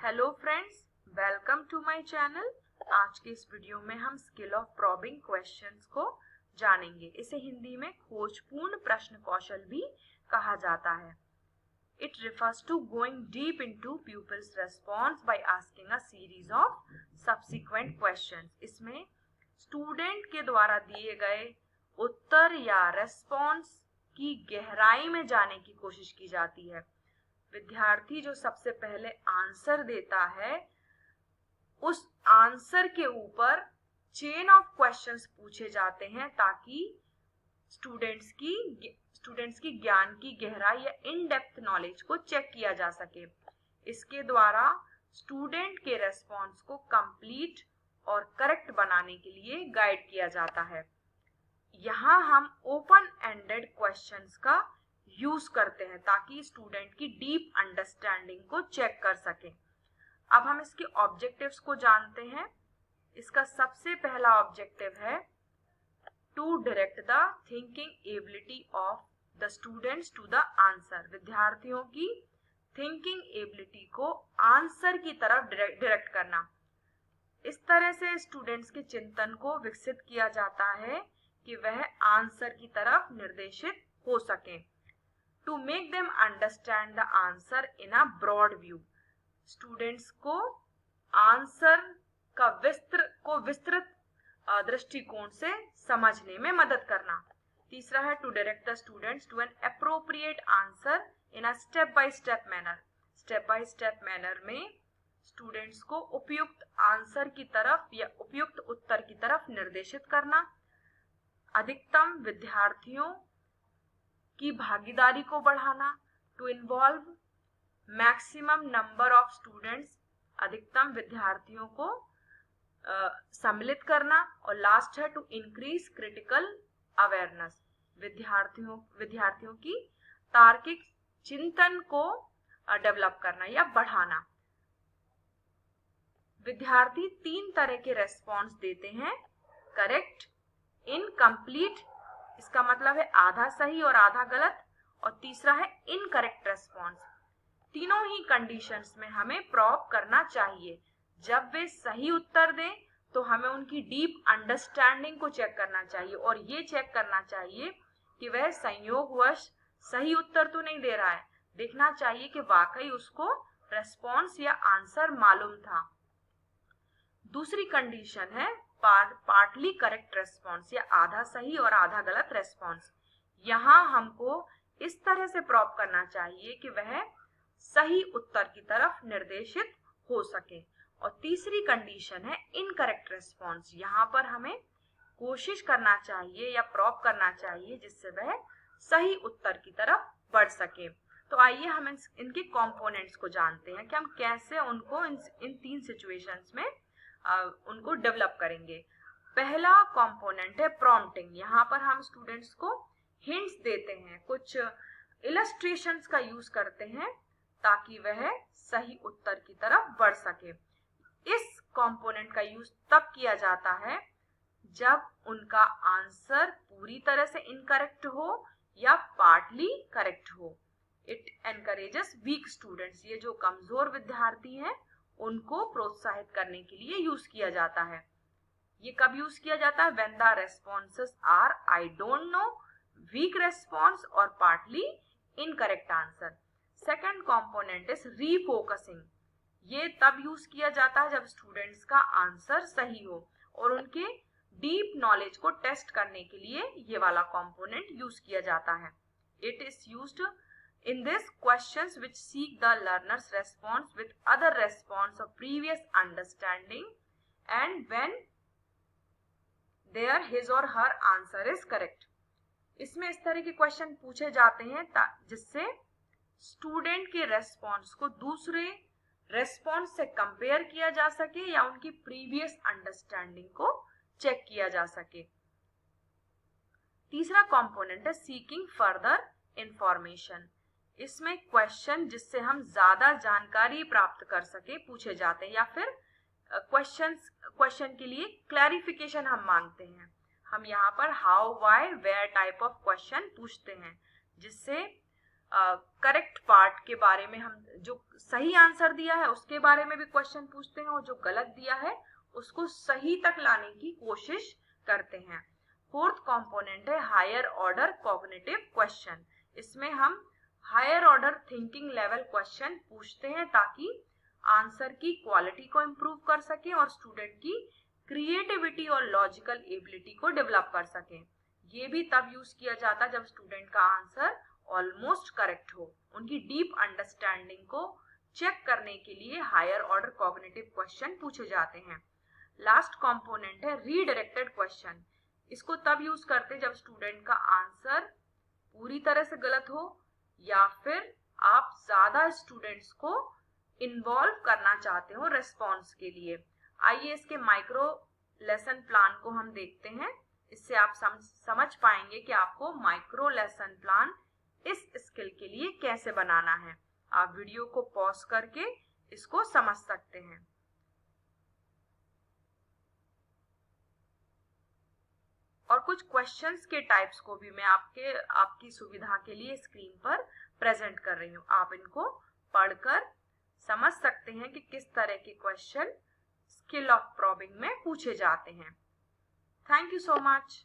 Hello friends, welcome to my channel. आज के इस वीडियो में हम स्किल ऑफ प्रॉबिंग क्वेश्चंस को जानेंगे। इसे हिंदी में खोजपूर्ण प्रश्न कौशल भी कहा जाता है। It refers to going deep into pupils' response by asking a series of subsequent questions। इसमें स्टूडेंट के द्वारा दिए गए उत्तर या रेस्पॉन्स की गहराई में जाने की कोशिश की जाती है। विद्यार्थी जो सबसे पहले आंसर देता है, उस आंसर के ऊपर चेन ऑफ क्वेश्चंस पूछे जाते हैं ताकि स्टूडेंट्स की ज्ञान की गहराई या इन डेप्थ नॉलेज को चेक किया जा सके। इसके द्वारा स्टूडेंट के रेस्पॉन्स को कंप्लीट और करेक्ट बनाने के लिए गाइड किया जाता है। यहाँ हम ओपन एंडेड क्वेश्चंस का यूज करते हैं ताकि स्टूडेंट की डीप अंडरस्टैंडिंग को चेक कर सकें। अब हम इसके ऑब्जेक्टिव्स को जानते हैं। इसका सबसे पहला ऑब्जेक्टिव है to direct the thinking ability of the students to the answer. विद्यार्थियों की थिंकिंग एबिलिटी को आंसर की तरफ डायरेक्ट करना। इस तरह से स्टूडेंट्स के चिंतन को विकसित किया जाता है कि वह आंसर की तरफ निर्देशित हो सकें। To make them understand the answer in a broad view, students को आंसर का विस्तृत दृष्टिकोण से समझने में मदद करना। तीसरा है to direct the students to an appropriate answer in a step by step manner. Step by step manner में स्टूडेंट्स को उपयुक्त आंसर की तरफ या उपयुक्त उत्तर की तरफ निर्देशित करना। अधिकतम विद्यार्थियों की भागीदारी को बढ़ाना। To involve maximum number of students, अधिकतम विद्यार्थियों को सम्मिलित करना। और लास्ट है टू इंक्रीज क्रिटिकल अवेयरनेस, विद्यार्थियों की तार्किक चिंतन को डेवलप करना या बढ़ाना। विद्यार्थी 3 तरह के रेस्पॉन्स देते हैं: करेक्ट, इनकम्प्लीट, इसका मतलब है आधा सही और आधा गलत, और तीसरा है इनकरेक्ट रेस्पॉन्स। तीनों ही कंडीशंस में हमें प्रॉब करना चाहिए। जब वे सही उत्तर दें तो हमें उनकी डीप अंडरस्टैंडिंग को चेक करना चाहिए और ये चेक करना चाहिए कि वह संयोगवश सही उत्तर तो नहीं दे रहा है। देखना चाहिए कि वाकई उसको रेस्पॉन्स या आंसर मालूम था। दूसरी कंडीशन है पार्टली करेक्ट रेस्पॉन्स या आधा सही और आधा गलत रेस्पॉन्स। यहाँ हमको इस तरह से प्रॉब करना चाहिए कि वह सही उत्तर की तरफ निर्देशित हो सके। और तीसरी कंडीशन है इनकरेक्ट रेस्पॉन्स। यहाँ पर हमें कोशिश करना चाहिए या प्रॉब करना चाहिए जिससे वह सही उत्तर की तरफ बढ़ सके। तो आइए हम इनके कंपोनेंट्स को जानते हैं कि हम कैसे उनको इन 3 सिचुएशंस में उनको डेवलप करेंगे। पहला कंपोनेंट है प्रॉम्प्टिंग। यहाँ पर हम स्टूडेंट्स को हिंट्स देते हैं, कुछ इलस्ट्रेशंस का यूज करते हैं ताकि वह सही उत्तर की तरफ बढ़ सके। इस कंपोनेंट का यूज तब किया जाता है जब उनका आंसर पूरी तरह से इनकरेक्ट हो या पार्टली करेक्ट हो। इट एनकरेजेस वीक स्टूडेंट्स, ये जो कमजोर विद्यार्थी हैं उनको प्रोत्साहित करने के लिए यूज किया जाता है। ये कब यूज किया जाता है? When the responses are I don't know, weak response और partly incorrect answer. Second component is refocusing. ये तब यूज किया जाता है जब स्टूडेंट्स का आंसर सही हो और उनके डीप नॉलेज को टेस्ट करने के लिए ये वाला कंपोनेंट यूज किया जाता है। It is used in this questions which seek the learner's response with other response of previous understanding and when there his or her answer is correct। इसमें इस तरह के क्वेश्चन पूछे जाते हैं जिससे स्टूडेंट के रेस्पॉन्स को दूसरे रेस्पॉन्स से कंपेयर किया जा सके या उनकी प्रीवियस अंडरस्टैंडिंग को चेक किया जा सके। तीसरा कंपोनेंट है सीकिंग फर्दर इंफॉर्मेशन। इसमें क्वेश्चन जिससे हम ज्यादा जानकारी प्राप्त कर सके पूछे जाते हैं या फिर क्वेश्चन के लिए क्लैरिफिकेशन हम मांगते हैं। हम यहाँ पर how, why, where type of question पूछते हैं जिससे करेक्ट पार्ट के बारे में, हम जो सही आंसर दिया है उसके बारे में भी क्वेश्चन पूछते हैं और जो गलत दिया है उसको सही तक लाने की कोशिश करते हैं। फोर्थ कंपोनेंट है हायर ऑर्डर कॉग्निटिव क्वेश्चन। इसमें हम higher order thinking level question पूछते हैं ताकि आंसर की क्वालिटी को इम्प्रूव कर सकें और स्टूडेंट की क्रिएटिविटी और लॉजिकल एबिलिटी को डेवलप कर सकें। ये भी तब यूज किया जाता है जब स्टूडेंट का आंसर ऑलमोस्ट करेक्ट हो। उनकी डीप अंडरस्टैंडिंग को चेक करने के लिए हायर ऑर्डर कॉग्निटिव क्वेश्चन पूछे जाते हैं। लास्ट कंपोनेंट है रीडायरेक्टेड क्वेश्चन। इसको तब यूज करते हैं जब स्टूडेंट का आंसर पूरी तरह से गलत हो या फिर आप ज्यादा स्टूडेंट्स को इन्वॉल्व करना चाहते हो रिस्पॉन्स के लिए। आइए इसके माइक्रो लेसन प्लान को हम देखते हैं। इससे आप समझ पाएंगे कि आपको माइक्रो लेसन प्लान इस स्किल के लिए कैसे बनाना है। आप वीडियो को पॉज करके इसको समझ सकते हैं। और कुछ क्वेश्चंस के टाइप्स को भी मैं आपकी सुविधा के लिए स्क्रीन पर प्रेजेंट कर रही हूँ। आप इनको पढ़कर समझ सकते हैं कि किस तरह के क्वेश्चन स्किल ऑफ प्रॉबिंग में पूछे जाते हैं। Thank you so much.